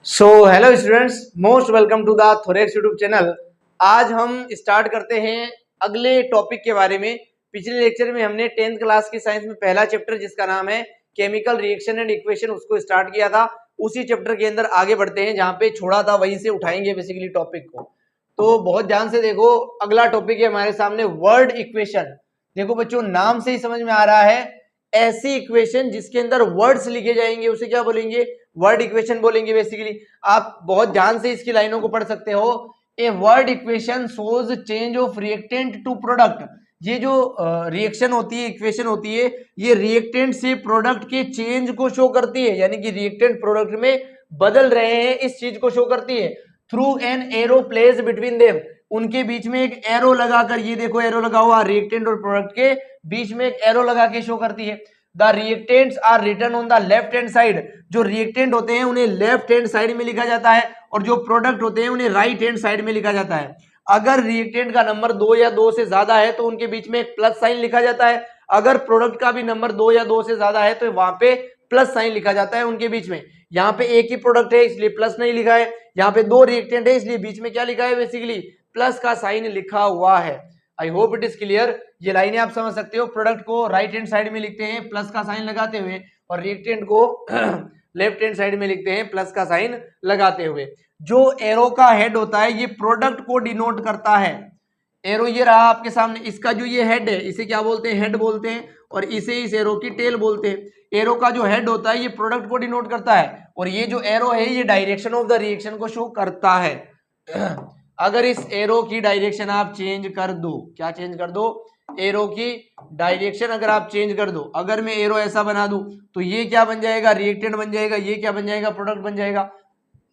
So hello students, most welcome to the Thorax YouTube channel. आज हम start करते हैं अगले टॉपिक के बारे में। पिछले लेक्चर में हमने 10th क्लास की साइंस में पहला चैप्टर जिसका नाम है केमिकल रिएक्शन एंड इक्वेशन उसको स्टार्ट किया था। उसी चैप्टर के अंदर आगे बढ़ते हैं, जहाँ पे छोड़ा था वहीं से उठाएंगे बेसिकली टॉपिक को। तो बहुत ध्यान से देखो, अगला टॉपिक है हमारे सामने वर्ड इक्वेशन। देखो बच्चों, नाम से ही समझ में आ रहा है, ऐसी इक्वेशन जिसके अंदर वर्ड्स लिखे जाएंगे उसे क्या बोलेंगे? वर्ड इक्वेशन बोलेंगे बेसिकली। आप बहुत ध्यान से इसकी लाइनों को पढ़ सकते हो। A word equation shows change of reactant to product. ये जो रिएक्शन होती है, इक्वेशन होती है, ये रिएक्टेंट से प्रोडक्ट के चेंज को शो करती है, यानी कि रिएक्टेंट प्रोडक्ट में बदल रहे हैं इस चीज को शो करती है। Through an arrow place between them, उनके बीच में एक एरो लगाकर, ये देखो एरो लगा हुआ, रिएक्टेंट और प्रोडक्ट के बीच में एक एरो लगा के शो करती है। The reactants are written on the left hand side. जो रिएक्टेंट होते हैं उन्हें लेफ्ट हैंड साइड में लिखा जाता है, और जो प्रोडक्ट होते हैं उन्हें राइट हैंड साइड में लिखा जाता है। अगर रिएक्टेंट का नंबर 2 या 2 से ज्यादा है तो उनके बीच में एक प्लस साइन लिखा जाता है। अगर प्रोडक्ट का भी नंबर 2 या 2 से ज्यादा है तो वहां पे प्लस साइन लिखा जाता है उनके बीच में। यहाँ पे एक ही प्रोडक्ट है इसलिए प्लस नहीं लिखा है, यहाँ पे 2 रिएक्टेंट है इसलिए बीच में क्या लिखा है? बेसिकली प्लस का साइन लिखा हुआ है। I hope it is clear. ये लाइनें आप समझ सकते हो। प्रोडक्ट को राइट हैंड साइड में लिखते हैं प्लस का साइन लगाते हुए, और रिएक्टेंट को लेफ्ट हैंड साइड में लिखते हैं प्लस का साइन लगाते हुए। जो एरो का हेड होता है ये प्रोडक्ट को डिनोट करता है। एरो ये रहा आपके सामने, इसका जो ये हेड है इसे क्या बोलते हैं? हेड बोलते हैं, और इसे इस एरो की टेल बोलते हैं। एरो का जो हेड होता है ये प्रोडक्ट को डिनोट करता है, और ये जो एरो है ये डायरेक्शन ऑफ द रिएक्शन को शो करता है। अगर इस एरो की डायरेक्शन आप चेंज कर दो, क्या चेंज कर दो? एरो की डायरेक्शन अगर आप चेंज कर दो, अगर मैं एरो ऐसा बना दूं तो ये क्या बन जाएगा? रिएक्टेंट बन जाएगा। ये क्या बन जाएगा? प्रोडक्ट बन जाएगा।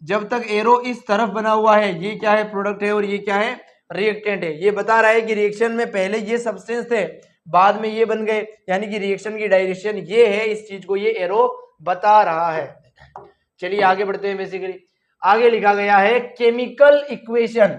जब तक एरो इस तरफ बना हुआ है ये क्या है? प्रोडक्ट है, और ये क्या है? रिएक्टेंट है। ये बता रहा है कि रिएक्शन में पहले ये सब्सटेंस थे, बाद में ये बन गए, यानी कि रिएक्शन की डायरेक्शन ये है। इस चीज को ये एरो बता रहा है। चलिए आगे बढ़ते हैं। बेसिकली आगे लिखा गया है केमिकल इक्वेशन।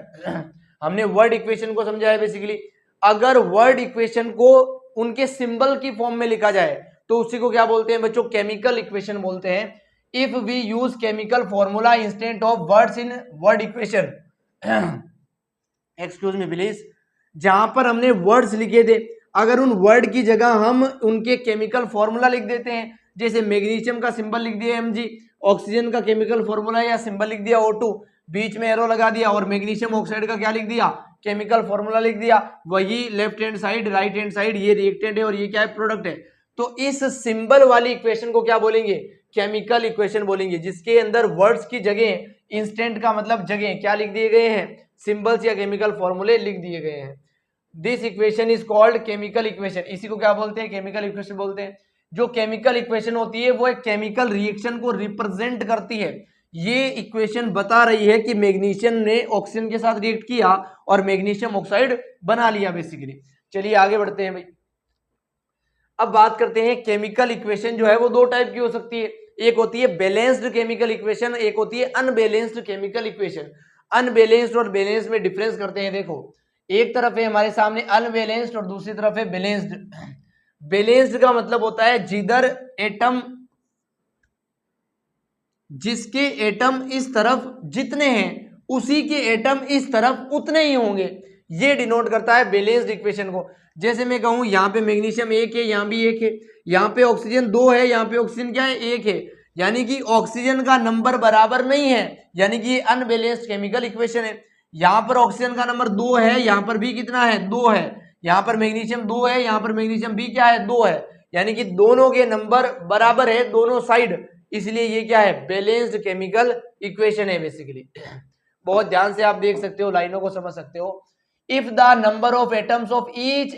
हमने वर्ड इक्वेशन को समझा है। बेसिकली अगर वर्ड इक्वेशन को उनके सिंबल की फॉर्म में लिखा जाए तो उसी को क्या बोलते हैं बच्चों? केमिकल इक्वेशन बोलते हैं। If we use chemical formula instant of words in word equation, excuse me please, जहां पर हमने वर्ड्स लिखे थे, अगर उन वर्ड की जगह हम उनके केमिकल फॉर्मूला लिख देते हैं, जैसे मैग्नीशियम का सिंबल लिख दिया Mg, ऑक्सीजन का केमिकल फॉर्मूला या सिंबल लिख दिया O2, बीच में एरो लगा दिया, और मैग्नीशियम ऑक्साइड का क्या लिख दिया? केमिकल फॉर्मूला लिख दिया। वही left hand side, right hand side, ये रिएक्टेंट है और ये क्या है? प्रोडक्ट है। तो इस सिंबल वाली इक्वेशन को क्या बोलेंगे? केमिकल इक्वेशन बोलेंगे, जिसके अंदर वर्ड्स की जगह, इंस्टेंट का मतलब जगह, क्या लिख दिए गए हैं? सिंबल्स या केमिकल फॉर्मूले लिख दिए गए हैं। This equation is called chemical equation. इसी को क्या बोलते हैं? केमिकल इक्वेशन बोलते हैं। जो केमिकल इक्वेशन होती है वो एक केमिकल रिएक्शन को रिप्रेजेंट करती है। ये इक्वेशन बता रही है कि मैग्नीशियम ने ऑक्सीजन के साथ रिएक्ट किया और मैग्नीशियम ऑक्साइड बना लिया बेसिकली। चलिए आगे बढ़ते हैं भाई। अब बात करते हैं केमिकल इक्वेशन जो है वो दो टाइप की हो सकती है। एक होती है बैलेंस्ड केमिकल इक्वेशन, एक होती है अनबैलेंस्ड केमिकल इक्वेशन। अनबैलेंस्ड और बैलेंस्ड में डिफरेंस करते हैं। देखो, एक तरफ है हमारे सामने अनबैलेंस्ड और दूसरी तरफ है बैलेंस्ड। बैलेंस्ड का मतलब होता है जिधर एटम, जिसके एटम इस तरफ जितने हैं उसी के एटम इस तरफ उतने ही होंगे, ये डिनोट करता है बैलेंस्ड इक्वेशन को। जैसे मैं कहूं यहाँ पे मैग्नीशियम 1 है, यहाँ भी 1 है, यहाँ पे ऑक्सीजन 2 है, यहाँ पे ऑक्सीजन क्या है? 1 है, यानी कि ऑक्सीजन का नंबर बराबर नहीं है, यानी कि ये अनबैलेंस्ड केमिकल इक्वेशन है। यहाँ पर ऑक्सीजन का नंबर 2 है, यहाँ पर भी कितना है? 2 है। यहाँ पर मैग्नीशियम 2 है, यहाँ पर मैग्नीशियम भी क्या है? 2 है, यानी कि दोनों के नंबर बराबर है दोनों साइड, इसलिए ये क्या है? बैलेंस्ड केमिकल इक्वेशन है बेसिकली। बहुत ध्यान से आप देख सकते हो, लाइनों को समझ सकते हो। If the number of atoms of each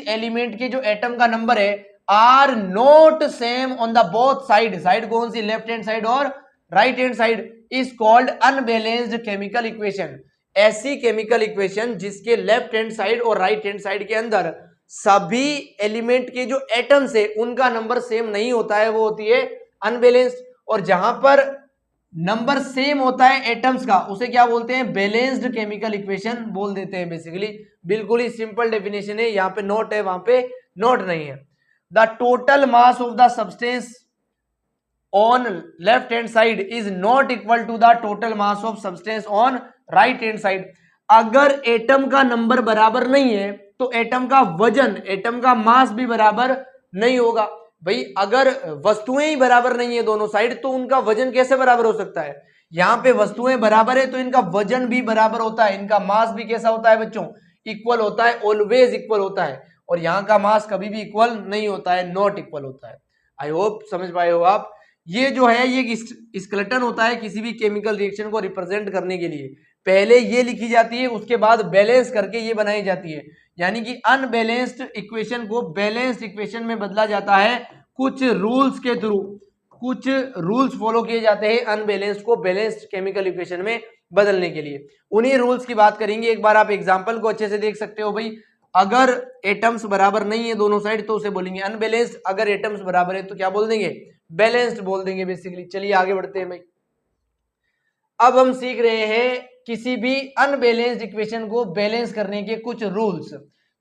element के जो एटम का नंबर है are not same on the both side, side कौन सी? लेफ्ट हैंड साइड और right hand side, is called unbalanced chemical equation. ऐसी केमिकल इक्वेशन जिसके left hand side और राइट हैंड साइड के अंदर सभी एलिमेंट के जो एटम्स है उनका नंबर सेम नहीं होता है, वो होती है अनबैलेंस्ड। और जहां पर नंबर सेम होता है एटम्स का उसे क्या बोलते हैं? बैलेंस्ड केमिकल इक्वेशन बोल देते हैं बेसिकली। बिल्कुल ही सिंपल डेफिनेशन है, यहाँ पे नोट है, वहां पे नोट नहीं है। The total mass of the substance on left hand side is not equal to the total mass of substance on right hand side. अगर एटम का नंबर बराबर नहीं है तो एटम का वजन, एटम का मास भी बराबर नहीं होगा। भाई अगर वस्तुएं ही बराबर नहीं है दोनों साइड तो उनका वजन कैसे बराबर हो सकता है? यहाँ पे वस्तुएं बराबर है तो इनका वजन भी बराबर होता है, इनका मास भी कैसा होता है बच्चों? इक्वल होता है, ऑलवेज इक्वल होता है। और यहाँ का मास कभी भी इक्वल नहीं होता है, नॉट इक्वल होता है। आई होप समझ पाए हो आप। ये जो है ये स्केलेटन होता है किसी भी केमिकल रिएक्शन को रिप्रेजेंट करने के लिए। पहले ये लिखी जाती है, उसके बाद बैलेंस करके ये बनाई जाती है। यानी कि अनबैलेंस्ड इक्वेशन को बैलेंस्ड इक्वेशन में बदला जाता है कुछ रूल्स के थ्रू। कुछ रूल्स फॉलो किए जाते हैं अनबैलेंस्ड को बैलेंस्ड केमिकल इक्वेशन में बदलने के लिए। उन्हीं रूल्स की बात करेंगे। एक बार आप एग्जांपल को अच्छे से देख सकते हो। भाई अगर एटम्स बराबर नहीं है दोनों साइड तो उसे बोलेंगे अनबैलेंस्ड, अगर एटम्स बराबर है तो क्या बोल देंगे? बैलेंस्ड बोल देंगे बेसिकली। चलिए आगे बढ़ते हैं भाई। अब हम सीख रहे हैं किसी भी अनबैलेंस्ड इक्वेशन को बैलेंस करने के कुछ रूल्स।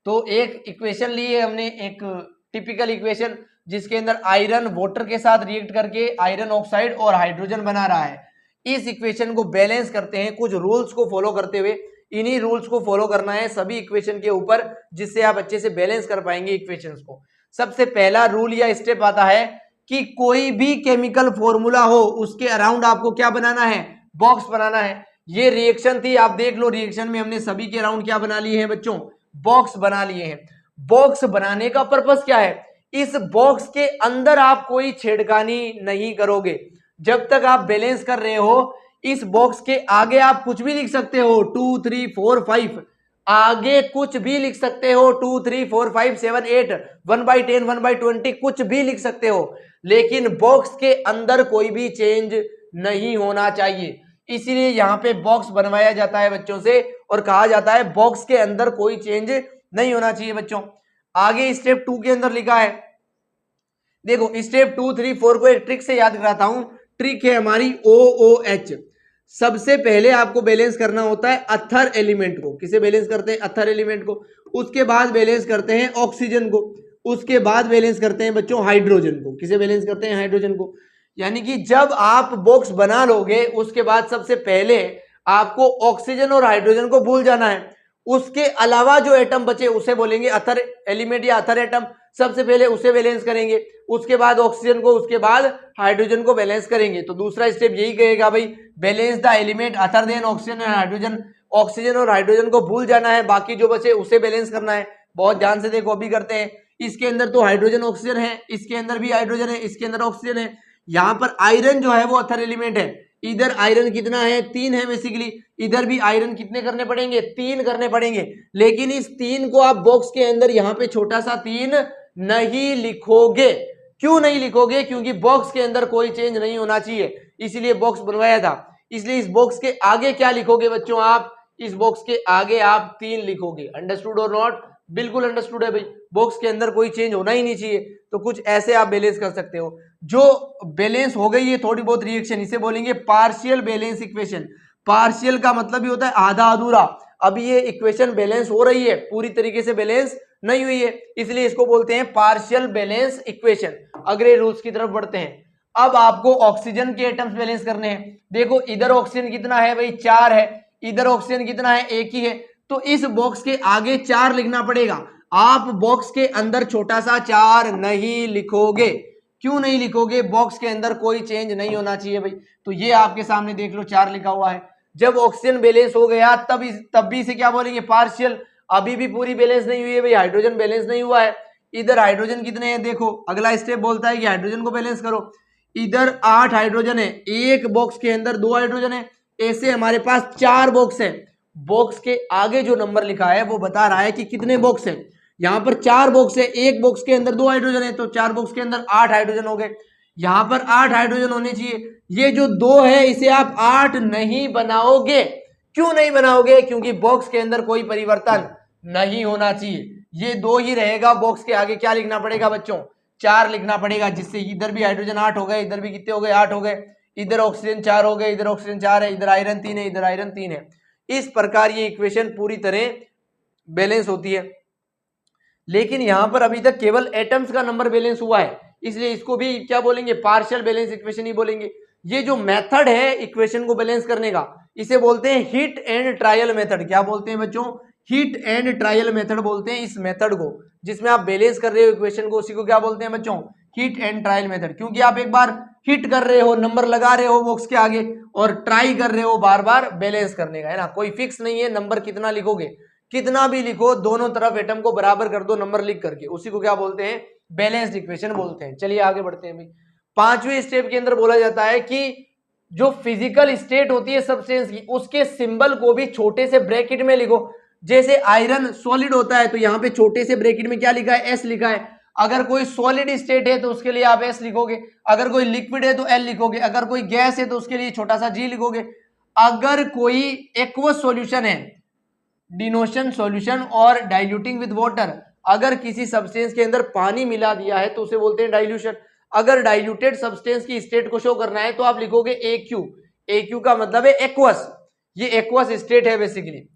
तो एक इक्वेशन ली है हमने, एक टिपिकल इक्वेशन जिसके अंदर आयरन वाटर के साथ रिएक्ट करके आयरन ऑक्साइड और हाइड्रोजन बना रहा है। इस इक्वेशन को बैलेंस करते हैं कुछ रूल्स को फॉलो करते हुए। इन्हीं रूल्स को फॉलो करना है सभी इक्वेशन के ऊपर, जिससे आप अच्छे से बैलेंस कर पाएंगे इक्वेशंस को। सबसे पहला रूल या स्टेप आता है कि कोई भी केमिकल फॉर्मूला हो उसके अराउंड आपको क्या बनाना है? बॉक्स बनाना है। ये रिएक्शन थी, आप देख लो रिएक्शन में हमने सभी के अराउंड क्या बना लिए हैं बच्चों? बॉक्स बना लिए हैं। बॉक्स बनाने का पर्पस क्या है? इस बॉक्स के अंदर आप कोई छेड़खानी नहीं करोगे। जब तक आप बैलेंस कर रहे हो इस बॉक्स के आगे आप कुछ भी लिख सकते हो, 2 3 4 5 आगे कुछ भी लिख सकते हो, 2 3 4 5 7 8 1/10 1/20 कुछ भी लिख सकते हो, लेकिन बॉक्स के अंदर कोई भी चेंज नहीं होना चाहिए। इसीलिए यहाँ पे बॉक्स बनवाया जाता है बच्चों से और कहा जाता है बॉक्स के अंदर कोई चेंज नहीं होना चाहिए बच्चों। आगे स्टेप 2 के अंदर लिखा है, देखो स्टेप 2 3 4 को एक ट्रिक से याद कराता हूं। ट्रिक है हमारी OOH। सबसे पहले आपको बैलेंस करना होता है अथर एलिमेंट को। किसे बैलेंस करते हैं? अथर एलिमेंट को। उसके बाद बैलेंस करते हैं ऑक्सीजन को। उसके बाद बैलेंस करते हैं बच्चों हाइड्रोजन को। किसे बैलेंस करते हैं? हाइड्रोजन को। यानी कि जब आप बॉक्स बना लोगे उसके बाद सबसे पहले आपको ऑक्सीजन और हाइड्रोजन को भूल जाना है। उसके अलावा जो एटम बचे उसे बोलेंगे अथर एलिमेंट या अथर एटम। सबसे पहले उसे बैलेंस करेंगे, उसके बाद ऑक्सीजन को, उसके बाद हाइड्रोजन को बैलेंस करेंगे। तो दूसरा स्टेप यही कहेगा भाई balance the element other than oxygen and hydrogen. Oxygen और हाइड्रोजन को भूल जाना है, बाकी जो बचे उसे बैलेंस करना है। बहुत ध्यान से देखो, अभी करते हैं। इसके अंदर तो हाइड्रोजन ऑक्सीजन है, इसके अंदर भी हाइड्रोजन है, इसके अंदर ऑक्सीजन है। यहाँ पर आयरन जो है वो अथर एलिमेंट है। इधर आयरन कितना है? 3 है बेसिकली। इधर भी आयरन कितने करने पड़ेंगे? 3 करने पड़ेंगे। लेकिन इस 3 को आप बॉक्स के अंदर यहाँ पे छोटा सा 3 नहीं लिखोगे। क्यों नहीं लिखोगे? क्योंकि बॉक्स के अंदर कोई चेंज नहीं होना चाहिए, इसलिए बॉक्स बनवाया था। इसलिए इस बॉक्स के आगे क्या लिखोगे बच्चों? आप इस बॉक्स के आगे आप 3 लिखोगे। अंडरस्टूड और नॉट? बिल्कुल अंडरस्टूड है भाई। बॉक्स के अंदर कोई चेंज होना ही नहीं चाहिए। तो कुछ ऐसे आप बैलेंस कर सकते हो। जो बैलेंस हो गई है थोड़ी बहुत रिएक्शन, इसे बोलेंगे पार्शियल बैलेंस इक्वेशन। पार्शियल का मतलब ही होता है आधा अधूरा। अब ये इक्वेशन बैलेंस हो रही है, पूरी तरीके से बैलेंस नहीं हुई है, इसलिए इसको बोलते हैं पार्शियल बैलेंस इक्वेशन। अगले रूल्स की तरफ बढ़ते हैं। अब आपको ऑक्सीजन के एटम्स बैलेंस करने हैं। देखो इधर ऑक्सीजन कितना है भाई? 4 है। इधर ऑक्सीजन कितना है? 1 ही है। तो इस बॉक्स के आगे 4 लिखना पड़ेगा। आप बॉक्स के अंदर छोटा सा 4 नहीं लिखोगे। क्यों नहीं लिखोगे? बॉक्स के अंदर कोई चेंज नहीं होना चाहिए भाई। तो ये आपके सामने देख लो 4 लिखा हुआ है। जब ऑक्सीजन बैलेंस हो गया तब भी इसे क्या बोलेंगे? पार्शियल। अभी भी पूरी बैलेंस नहीं हुई है भाई, हाइड्रोजन बैलेंस नहीं हुआ है। इधर हाइड्रोजन कितने हैं? देखो अगला स्टेप बोलता है कि हाइड्रोजन को बैलेंस करो। इधर 8 हाइड्रोजन है, एक बॉक्स के अंदर 2 हाइड्रोजन है। ऐसे हमारे पास 4 बॉक्स है। बॉक्स के आगे जो नंबर लिखा है वो बता रहा है कि कितने बॉक्स है। यहाँ पर 4 बॉक्स है, एक बॉक्स के अंदर 2 हाइड्रोजन है, तो 4 बॉक्स के अंदर 8 हाइड्रोजन हो गए। यहाँ पर 8 हाइड्रोजन होने चाहिए। ये जो 2 है इसे आप 8 नहीं बनाओगे। क्यों नहीं बनाओगे? क्योंकि बॉक्स के अंदर कोई परिवर्तन नहीं होना चाहिए। ये 2 ही रहेगा। बॉक्स के आगे क्या लिखना पड़ेगा बच्चों? 4 लिखना पड़ेगा, जिससे इधर भी हाइड्रोजन 8 हो गए, इधर भी कितने हो गए? 8 हो गए। इधर ऑक्सीजन 4 हो गए, इधर ऑक्सीजन 4 है, इधर आयरन 3 है, इधर आयरन 3 है। इस प्रकार ये इक्वेशन पूरी तरह बैलेंस होती है। लेकिन यहां पर अभी तक केवल एटम्स का नंबर बैलेंस हुआ है। इसलिए इसको भी क्या बोलेंगे, पार्शियल बैलेंस इक्वेशन ही बोलेंगे। ये जो मेथड है इक्वेशन को बैलेंस करने का, इसे बोलते हैं हिट एंड ट्रायल मेथड। क्या बोलते हैं बच्चों, हिट एंड ट्रायल मेथड बोलते हैं इस मेथड को, जिसमें आप बैलेंस कर रहे हो इक्वेशन को, उसी को क्या बोलते हैं बच्चों, हिट एंड ट्रायल मेथड। क्योंकि आप एक बार हिट कर रहे हो, नंबर लगा रहे हो बॉक्स के आगे, और ट्राई कर रहे हो बार बार बैलेंस करने का, है ना। कोई फिक्स नहीं है नंबर कितना लिखोगे, कितना भी लिखो, दोनों तरफ एटम को बराबर कर दो नंबर लिख करके, उसी को क्या बोलते हैं, बैलेंस्ड इक्वेशन बोलते हैं। चलिए आगे बढ़ते हैं भाई। पांचवें स्टेप के अंदर बोला जाता है कि जो फिजिकल स्टेट होती है सब्सटेंस की, उसके सिंबल को भी छोटे से ब्रैकेट में लिखो। जैसे आयरन सॉलिड होता है तो यहाँ पे छोटे से ब्रैकेट में क्या लिखा है, एस लिखा है। अगर कोई सॉलिड स्टेट है तो उसके लिए आप एस लिखोगे, अगर कोई लिक्विड है तो एल लिखोगे, अगर कोई गैस है तो उसके लिए छोटा सा जी लिखोगे। अगर कोई एक्वस सॉल्यूशन है, डिनोशन सॉल्यूशन और डाइल्यूटिंग विद वाटर, अगर किसी सब्सटेंस के अंदर पानी मिला दिया है तो उसे बोलते हैं डाइल्यूशन। अगर डाइल्यूटेड सब्सटेंस की स्टेट को शो करना है तो आप लिखोगे AQ। AQ का मतलब है एक्वस, ये एक्वस स्टेट है बेसिकली।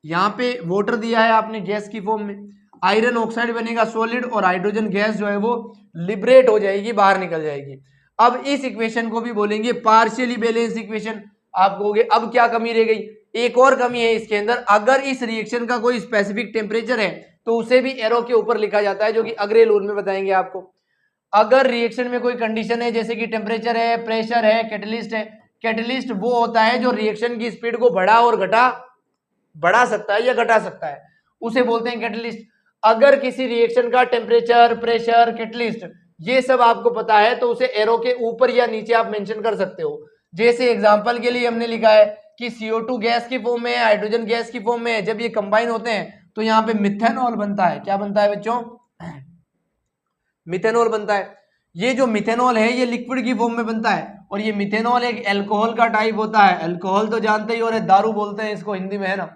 यहां पे वाटर दिया है आपने गैस की फॉर्म में, आयरन ऑक्साइड बनेगा सॉलिड, और हाइड्रोजन गैस जो है वो लिबरेट हो जाएगी, बाहर निकल जाएगी। अब इस इक्वेशन को भी बोलेंगे पार्शियली बैलेंस इक्वेशन। आप कहोगे अब क्या कमी रह गई, एक और कमी है इसके अंदर, अगर इस रिएक्शन का कोई स्पेसिफिक टेम्परेचर है तो उसे भी एरो के ऊपर लिखा जाता है, जो कि अगले रूल में बताएंगे आपको। अगर रिएक्शन में कोई कंडीशन है, जैसे कि टेम्परेचर है, प्रेशर है, कैटलिस्ट है, कैटलिस्ट वो होता है जो रिएक्शन की स्पीड को बढ़ा सकता है या घटा सकता है, उसे बोलते हैं कैटलिस्ट। अगर किसी रिएक्शन का टेम्परेचर, प्रेशर, कैटलिस्ट ये सब आपको पता है तो उसे एरो के ऊपर या नीचे आप मेंशन कर सकते हो। जैसे एग्जांपल के लिए हमने लिखा है कि CO2 गैस की फॉर्म में है, हाइड्रोजन गैस की फॉर्म में है, जब ये कंबाइन होते हैं तो यहाँ पे मिथेनॉल बनता है। क्या बनता है बच्चों, मिथेनॉल बनता है। ये जो मिथेनॉल है ये लिक्विड की फॉर्म में बनता है, और ये मिथेनॉल एक अल्कोहल का टाइप होता है। अल्कोहल तो जानते ही हो रहे, दारू बोलते हैं इसको हिंदी में, है ना।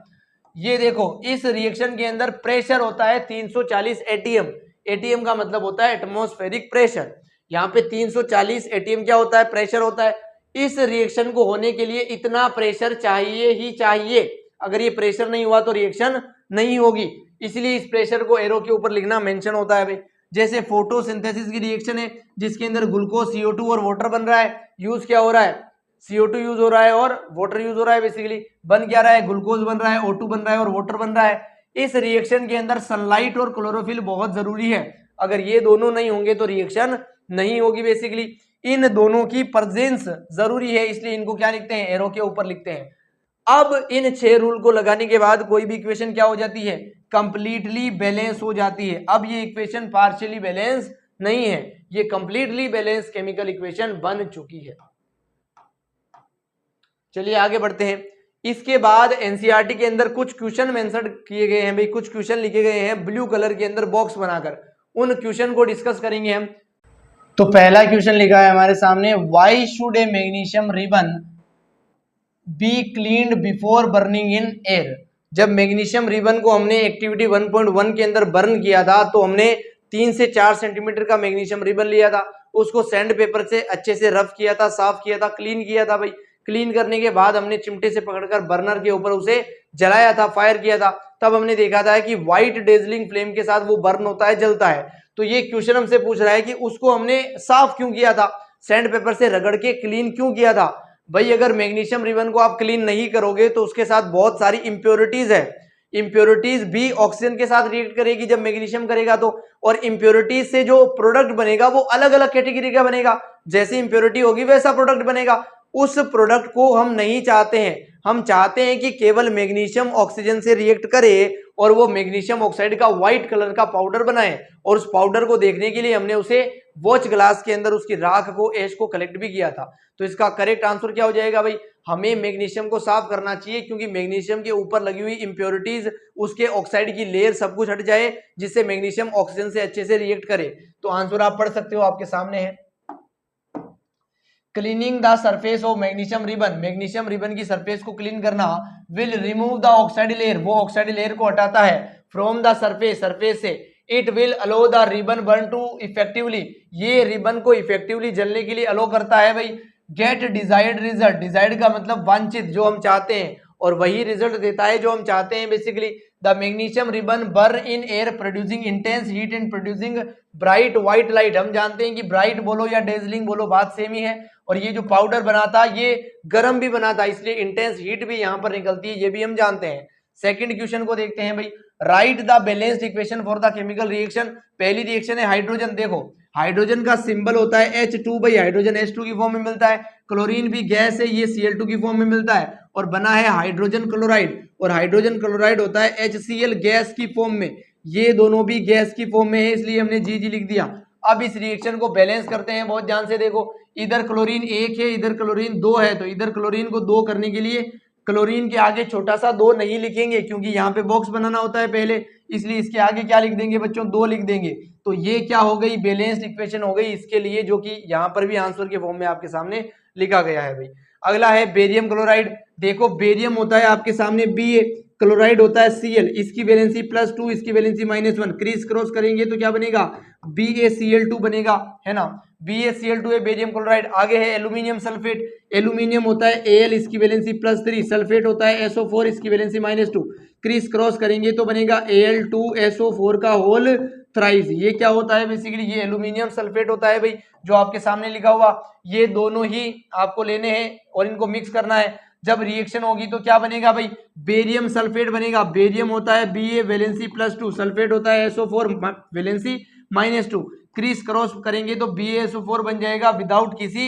ये देखो इस रिएक्शन के अंदर प्रेशर होता है 340 ATM। ATM का मतलब होता है एटमॉस्फेरिक प्रेशर। यहाँ पे 340 ATM क्या होता है, प्रेशर होता है। इस रिएक्शन को होने के लिए इतना प्रेशर चाहिए ही चाहिए, अगर ये प्रेशर नहीं हुआ तो रिएक्शन नहीं होगी, इसलिए इस प्रेशर को एरो के ऊपर लिखना मेंशन होता है भाई। जैसे फोटोसिंथेसिस की रिएक्शन है जिसके अंदर ग्लूकोज, CO2 और वाटर बन रहा है, यूज क्या हो रहा है, CO2 यूज हो रहा है और वाटर यूज हो रहा है। बेसिकली बन क्या रहा है, ग्लूकोज बन रहा है, O2 बन रहा है और वाटर बन रहा है। इस रिएक्शन के अंदर सनलाइट और क्लोरोफिल बहुत जरूरी है, अगर ये दोनों नहीं होंगे तो रिएक्शन नहीं होगी। बेसिकली इन दोनों की प्रेजेंस जरूरी है, इसलिए इनको क्या लिखते हैं, एरो के ऊपर लिखते हैं। अब इन 6 रूल को लगाने के बाद कोई भी इक्वेशन क्या हो जाती है, कंप्लीटली बैलेंस हो जाती है। अब ये इक्वेशन पार्शियली बैलेंस नहीं है, ये कंप्लीटली बैलेंस केमिकल इक्वेशन बन चुकी है। चलिए आगे बढ़ते हैं। इसके बाद एनसीईआरटी के अंदर कुछ क्वेश्चन मेंशन किए गए हैं भाई, कुछ क्वेश्चन लिखे गए हैं ब्लू कलर के अंदर बॉक्स बनाकर, उन क्वेश्चन को डिस्कस करेंगे हम। तो पहला क्वेश्चन लिखा है हमारे सामने, why should A magnesium ribbon be cleaned before burning in air. जब मैग्नीशियम रिबन को हमने एक्टिविटी 1.1 के अंदर बर्न किया था तो हमने 3 से 4 सेंटीमीटर का मैग्नीशियम रिबन लिया था, उसको सैंड पेपर से अच्छे से रफ किया था, साफ किया था, क्लीन किया था भाई। क्लीन करने के बाद हमने चिमटे से पकड़कर बर्नर के ऊपर उसे जलाया था, फायर किया था। तब हमने देखा था कि व्हाइट डेजलिंग फ्लेम के साथ वो बर्न होता है, जलता है। तो ये क्वेश्चन हमसे पूछ रहा है कि उसको हमने साफ क्यों किया था, सैंड पेपर से रगड़ के क्लीन क्यों किया था। भाई अगर मैग्नीशियम रिबन को आप क्लीन नहीं करोगे तो उसके साथ बहुत सारी इंप्योरिटीज है, इंप्योरिटीज भी ऑक्सीजन के साथ रिएक्ट करेगी जब मैग्नीशियम करेगा तो, और इंप्योरिटीज से जो प्रोडक्ट बनेगा वो अलग अलग कैटेगरी का बनेगा, जैसी इंप्योरिटी होगी वैसा प्रोडक्ट बनेगा। उस प्रोडक्ट को हम नहीं चाहते हैं, हम चाहते हैं कि केवल मैग्नीशियम ऑक्सीजन से रिएक्ट करे और वो मैग्नीशियम ऑक्साइड का व्हाइट कलर का पाउडर बनाए। और उस पाउडर को देखने के लिए हमने उसे वॉच ग्लास के अंदर उसकी राख को, ऐश को कलेक्ट भी किया था। तो इसका करेक्ट आंसर क्या हो जाएगा भाई, हमें मैग्नीशियम को साफ करना चाहिए, क्योंकि मैग्नीशियम के ऊपर लगी हुई इंप्योरिटीज, उसके ऑक्साइड की लेयर सब कुछ हट जाए, जिससे मैग्नीशियम ऑक्सीजन से अच्छे से रिएक्ट करे। तो आंसर आप पढ़ सकते हो, आपके सामने है। Cleaning the surface of magnesium ribbon, magnesium ribbon की सरफेस को क्लीन करना, will remove the oxide layer, वो ऑक्साइड लेयर को हटाता है, फ्रॉम द सरफेस, सरफेस से। It will allow the ribbon burn to effectively, ये रिबन को इफेक्टिवली जलने के लिए अलो करता है भाई। गेट डिजायर्ड रिजल्ट, डिजायर्ड का मतलब वांछित, जो हम चाहते हैं, और वही रिजल्ट देता है जो हम चाहते हैं basically. The magnesium ribbon burn in air producing intense heat and producing bright white light. हम जानते हैं कि ब्राइट बोलो या डेजलिंग बोलो बात सेम ही है। और ये जो पाउडर बनाता ये गर्म भी बनाता, इसलिए इंटेंस हीट भी यहाँ पर निकलती है, ये भी हम जानते हैं। सेकंड क्वेश्चन को देखते हैं भाई, right the balanced equation for the chemical reaction. पहली रिएक्शन है हाइड्रोजन, देखो हाइड्रोजन का सिंबल होता है H2 भाई, हाइड्रोजन H2 की फॉर्म में मिलता है। क्लोरीन भी गैस है, ये Cl2 की फॉर्म में मिलता है और बना है हाइड्रोजन क्लोराइड, और हाइड्रोजन क्लोराइड होता है HCl गैस की फॉर्म में, ये दोनों भी गैस की फॉर्म में है, इसलिए हमने जी लिख दिया। अब इस रिएक्शन को बैलेंस करते हैं बहुत ध्यान से, देखो इधर क्लोरीन 1 है, इधर क्लोरीन 2 है, तो इधर क्लोरीन को 2 करने के लिए क्लोरीन के आगे छोटा सा 2 नहीं लिखेंगे क्योंकि यहाँ पे बॉक्स बनाना होता है पहले, इसलिए इसके आगे क्या लिख देंगे बच्चों, 2 लिख देंगे। तो ये क्या हो गई, बैलेंस्ड इक्वेशन हो गई इसके लिए, जो कि यहाँ पर भी आंसर के फॉर्म में आपके सामने लिखा गया है भाई। अगला है बेरियम क्लोराइड। देखो बेरियम होता है आपके सामने Ba, क्लोराइड होता है Cl, इसकी वैलेंसी +2, इसकी वैलेंसी -1, क्रीज क्रॉस करेंगे तो क्या बनेगा, BaCl2 बनेगा, है ना। BaCl2 है बेरियम क्लोराइड। आगे है एल्यूमिनियम सल्फेट, एल्यूमिनियम होता है Al, इसकी वैलेंसी +3, सल्फेट होता है SO4, इसकी वैलेंसी -2, क्रीज क्रॉस करेंगे तो बनेगा Al2SO4 का होल थ्राइस। ये क्या होता है बेसिकली, ये एल्यूमिनियम सल्फेट होता है भाई, जो आपके सामने लिखा हुआ। ये दोनों ही आपको लेने हैं और इनको मिक्स करना है। जब रिएक्शन होगी तो क्या बनेगा भाई, बेरियम सल्फेट बनेगा। बेरियम होता है Ba वैलेंसी +2, सल्फेट होता है SO4 वैलेंसी -2, क्रीज क्रॉस करेंगे तो BaSO4 बन जाएगा विदाउट किसी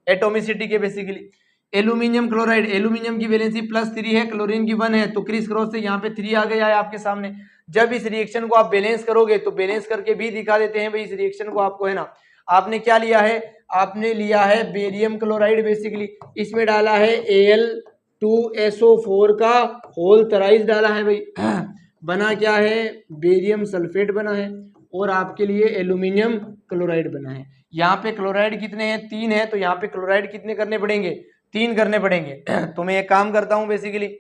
एटोमिसिटी के बेसिकली। एल्यूमिनियम क्लोराइड, एल्यूमिनियम की वैलेंसी +3 है, क्लोरीन की 1 है, तो क्रीज क्रॉस से यहाँ पे 3 आ गया है आपके सामने। जब इस रिएक्शन को आप बैलेंस करोगे तो बैलेंस करके भी दिखा देते हैं भाई इस रिएक्शन को आपको, है ना। आपने क्या लिया है, आपने लिया है बेरियम क्लोराइड बेसिकली, इसमें डाला है Al2SO4 का होल थराइस डाला है भाई, बना क्या है, बेरियम सल्फेट बना है, और आपके लिए एल्यूमिनियम क्लोराइड बना है। यहाँ पे क्लोराइड कितने हैं, 3 है, तो यहाँ पे क्लोराइड कितने करने पड़ेंगे, 3 करने पड़ेंगे। तो मैं एक काम करता हूं बेसिकली,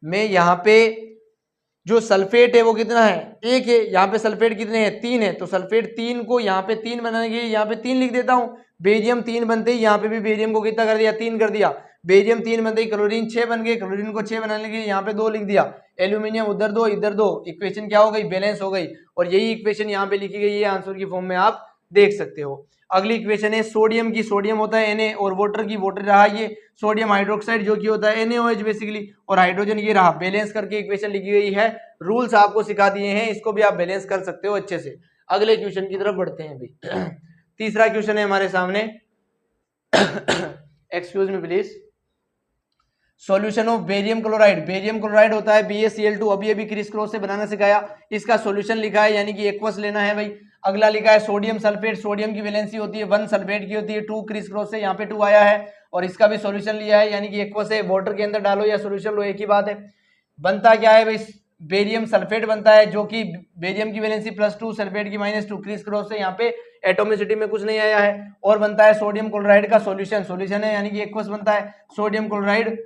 मैं यहाँ पे जो सल्फेट है वो कितना है, 1 है, यहाँ पे सल्फेट कितने हैं, 3 है, तो सल्फेट 3 को यहाँ पे 3 बनाने के लिए यहाँ पे 3 लिख देता हूँ। बेरियम 3 बनते ही यहाँ पे भी बेरियम को कितना कर दिया, 3 कर दिया। बेरियम 3 बनते ही क्लोरीन 6 बन गए, क्लोरीन को 6 बनाने के लिए यहाँ पे 2 लिख दिया। एल्यूमिनियम उधर 2 इधर 2, इक्वेशन क्या हो गई, बैलेंस हो गई। और यही इक्वेशन यहाँ पे लिखी गई है आंसर की फॉर्म में, आप देख सकते हो। अगली इक्वेशन है सोडियम की, सोडियम होता है Na, और वाटर की, वाटर रहा ये सोडियम हाइड्रोक्साइड जो कि होता है NaOH बेसिकली, और हाइड्रोजन ये रहा। बैलेंस करके इक्वेशन लिखी गई है, रूल्स आपको सिखा दिए हैं, इसको भी आप बैलेंस कर सकते हो अच्छे से। अगले क्वेश्चन की तरफ बढ़ते हैं भाई। तीसरा क्वेश्चन है हमारे सामने, excuse me please. Solution of barium chloride, barium chloride होता है BaCl2, अभी क्रिस क्रॉस से बनाना सिखाया, इसका सॉल्यूशन लिखा है, यानी कि एक्वस लेना है भाई। अगला लिखा है सोडियम सल्फेट, सोडियम की वैलेंसी होती है 1, सल्फेट की होती है 2, क्रिस क्रॉस से यहाँ पे 2 आया है, और इसका भी सॉल्यूशन लिया है, यानी कि एक्वस है, वाटर के अंदर डालो या सॉल्यूशन लो एक ही बात है। बनता क्या है भाई, बेरियम सल्फेट बनता है, जो कि बेरियम की वैलेंसी +2, सल्फेट की -2, क्रिस क्रॉस से यहाँ पे एटोमिसिटी में कुछ नहीं आया है। और बनता है सोडियम क्लोराइड का सॉल्यूशन, सॉल्यूशन है यानी कि एक्वस बनता है, सोडियम क्लोराइड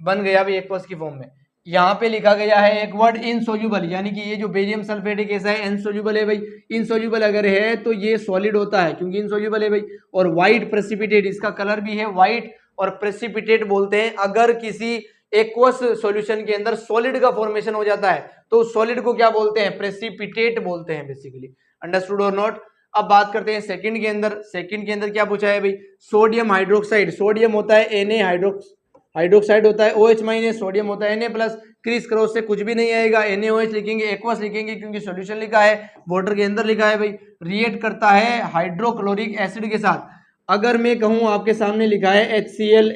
बन गया भाई एक्वस की फॉर्म में। यहाँ पे लिखा गया है एक वर्ड इनसोल्यूबल, यानी कि ये जो बेरियम सल्फेट है कैसा है, इनसोल्यूबल है भाई। इनसोल्यूबल अगर है तो ये सॉलिड होता है क्योंकि इनसोल्यूबल है भाई। और व्हाइट प्रेसिपिटेट, इसका कलर भी है व्हाइट, और प्रेसिपिटेट बोलते हैं अगर किसी एक्वस सॉल्यूशन के अंदर सॉलिड का फॉर्मेशन हो जाता है तो सॉलिड को क्या बोलते हैं, प्रेसिपिटेट बोलते हैं बेसिकली। अंडरस्टूड और नॉट। अब बात करते हैं सेकंड के अंदर, सेकंड के अंदर क्या पूछा है भाई, सोडियम हाइड्रोक्साइड, सोडियम होता है Na, हाइड्रोक्साइड होता है OH-, सोडियम होता है Na+, क्रिस क्रॉस से कुछ भी नहीं आएगा, NaOH लिखेंगे, एक्वस लिखेंगे क्योंकि सॉल्यूशन लिखा है, वाटर के अंदर लिखा है भाई। रिएक्ट करता है हाइड्रोक्लोरिक एसिड के साथ। अगर मैं कहूं आपके सामने लिखा है HCl,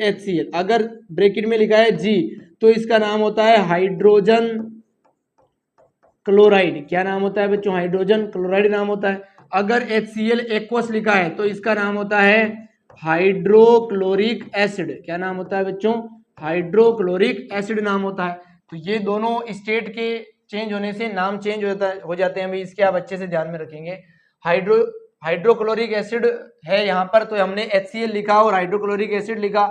अगर ब्रैकेट में लिखा है G तो इसका नाम होता है हाइड्रोजन क्लोराइड। क्या नाम होता है बच्चों, हाइड्रोजन क्लोराइड नाम होता है। अगर HCl एक्वस लिखा है तो इसका नाम होता है हाइड्रोक्लोरिक एसिड। क्या नाम होता है बच्चों, हाइड्रोक्लोरिक एसिड नाम होता है। तो ये दोनों स्टेट के चेंज होने से नाम चेंज हो जाते हैं भाई, इसके आप अच्छे से ध्यान में रखेंगे। हाइड्रोक्लोरिक एसिड है यहाँ पर, तो हमने HCl लिखा और हाइड्रोक्लोरिक एसिड लिखा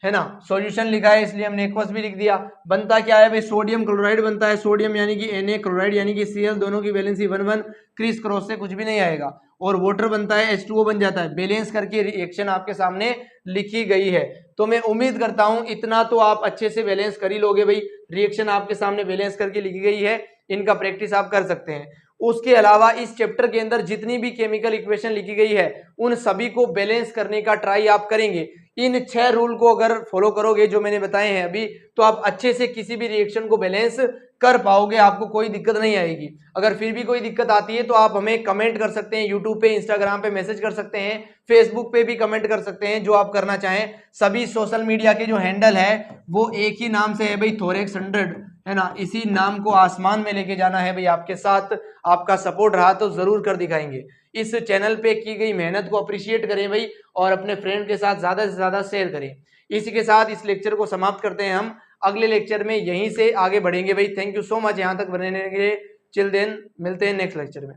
है ना, सॉल्यूशन लिखा है इसलिए हमने एक्वस भी लिख दिया। बनता क्या है भाई, सोडियम क्लोराइड बनता है, सोडियम यानी कि Na, क्लोराइड यानी कि Cl, दोनों की वैलेंसी 1 1, क्रिस क्रॉस से कुछ भी नहीं आएगा। और वाटर बनता है H2O बन जाता है। बैलेंस करके रिएक्शन आपके सामने लिखी गई है। तो मैं उम्मीद करता हूं इतना तो आप अच्छे से बैलेंस कर ही लोगे भाई। रिएक्शन आपके सामने बैलेंस करके लिखी गई है, इनका प्रैक्टिस आप कर सकते हैं। उसके अलावा इस चैप्टर के अंदर जितनी भी केमिकल इक्वेशन लिखी गई है उन सभी को बैलेंस करने का ट्राई आप करेंगे। इन 6 रूल को अगर फॉलो करोगे जो मैंने बताए हैं अभी, तो आप अच्छे से किसी भी रिएक्शन को बैलेंस कर पाओगे, आपको कोई दिक्कत नहीं आएगी। अगर फिर भी कोई दिक्कत आती है तो आप हमें कमेंट कर सकते हैं, यूट्यूब पे, इंस्टाग्राम पे मैसेज कर सकते हैं, फेसबुक पे भी कमेंट कर सकते हैं, जो आप करना चाहें। सभी सोशल मीडिया के जो हैंडल है वो एक ही नाम से है भाई, थोरेक्स 100, है ना। इसी नाम को आसमान में लेके जाना है भाई आपके साथ। आपका सपोर्ट रहा तो जरूर कर दिखाएंगे। इस चैनल पे की गई मेहनत को अप्रिशिएट करें भाई, और अपने फ्रेंड के साथ ज्यादा से ज्यादा शेयर करें। इसी के साथ इस लेक्चर को समाप्त करते हैं हम। अगले लेक्चर में यहीं से आगे बढ़ेंगे भाई। थैंक यू सो मच यहाँ तक बनने के लिए। चिल देन, मिलते हैं नेक्स्ट लेक्चर में।